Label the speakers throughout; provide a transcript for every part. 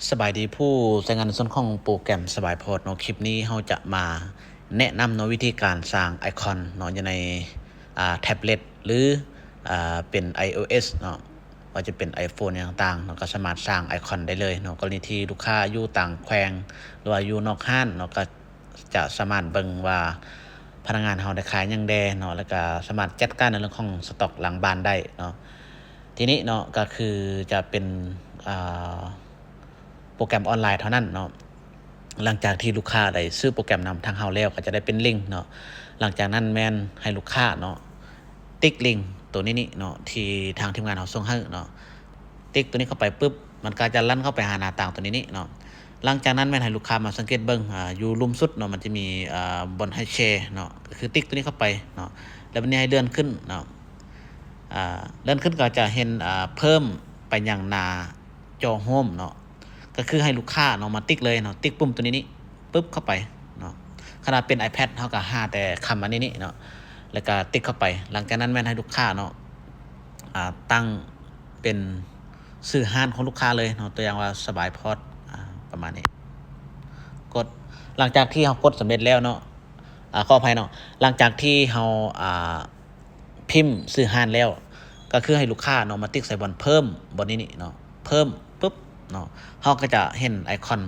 Speaker 1: สบายดีผู้ใช้งานในส่วนของโปรแกรมสบายโพสเนาะคลิปนี้เราจะมาแนะนำเนาะวิธีการสร้างไอคอนเนาะอยู่ในแท็บเล็ตหรือเป็น iOS เนาะว่าจะเป็น iPhone ต่างๆเนาะก็สามารถสร้างไอคอนได้เลยเนาะกรณีที่ลูกค้าอยู่ต่างแขวงหรือว่าอยู่นอกห้างเนาะก็จะสามารถเบิ่งว่าพนักงานเราได้ขายยังแดเนาะแล้วก็สามารถจัดการในเรื่องของสต็อกหลังบ้านได้เนาะทีนี้เนาะก็คือจะเป็นโปรแกรมออนไลน์เท่านั้นเนาะหลังจากที่ลูกค้าได้ซื้อโปรแกรมนำทางเฮาแล้วก็จะได้เป็นลิงก์เนาะหลังจากนั้นแม่นให้ลูกค้าเนาะติ๊กลิงก์ตัวนี้นี่เนาะที่ทางทีมงานเฮาส่งให้เนาะติ๊กตัวนี้เข้าไปปุ๊บมันก็จะลั่นเข้าไปหาหน้าต่างตัวนี้นี่เนาะหลังจากนั้นแม่นให้ลูกค้ามาสังเกตเบิ่งอยู่ลุ่มสุดเนาะมันจะมีบนให้แชร์เนาะก็คือติ๊กตัวนี้เข้าไปเนาะแล้วมันให้เลื่อนขึ้นเนาะเลื่อนขึ้นก็จะเห็นเพิ่มไปยังหน้าจอโฮมเนาะก็คือให้ลูกค้าเนาะมาติ๊กเลยเนาะติ๊กปุ่มตัวนี้นี่ปึ๊บเข้าไปเนาะขนาดเป็น iPad เท่ากับ5แต่คำอันนี้นี่เนาะแล้วก็ติ๊กเข้าไปหลังจากนั้นแม่นให้ลูกค้าเนาะตั้งเป็นชื่อห้านของลูกค้าเลยเนาะตัวอย่างว่าสบายพอดประมาณนี้กดหลังจากที่เรากดสำเร็จแล้วเนาะขออภัยเนาะหลังจากที่เราพิมพ์ชื่อห้านแล้วก็คือให้ลูกค้าเนาะมาติ๊กใส่บนเพิ่มบนนี้นี่เนาะเพิ่มปุ๊บเนาะเราก็จะเห็นไอคอน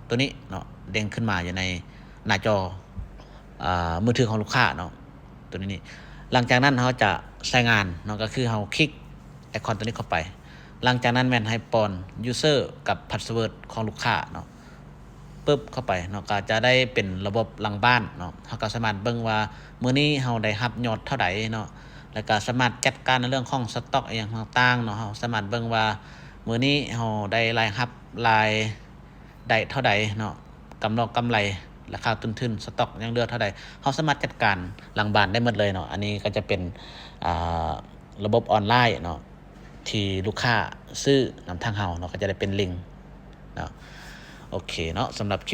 Speaker 1: ตัวนี้เนาะเด้งขึ้นมาอยู่ในหน้าจอมือถือของลูกค้าเนาะตัวนี้นี่หลังจากนั้นเราจะใช้งานเนาะก็คือเราคลิกไอคอนตัวนี้เข้าไปหลังจากนั้นแม่นให้ปอน user กับ password ของลูกค้าเนาะปึ๊บเข้าไปเนาะก็จะได้เป็นระบบหลังบ้านเนาะเราก็สามารถเบิ่งว่ามื้อนี้เราได้รับยอดเท่าใดเนาะแล้วก็สามารถจัดการในเรื่องของสต็อกอย่างต่างๆเนาะเราสามารถเบิ่งว่ามื้อนี้เราได้รายรับรายได้เท่าใดเนาะกำไรราคาต้นทุนสต็อกยังเหลือเท่าใดเราสามารถจัดการหลังบ้านได้หมดเลยเนาะอันนี้ก็จะเป็นระบบออนไลน์เนาะที่ลูกค้าซื้อนำทางเฮาเนาะก็จะได้เป็นลิงก์เนาะโอเคเนาะสำหรับคลิป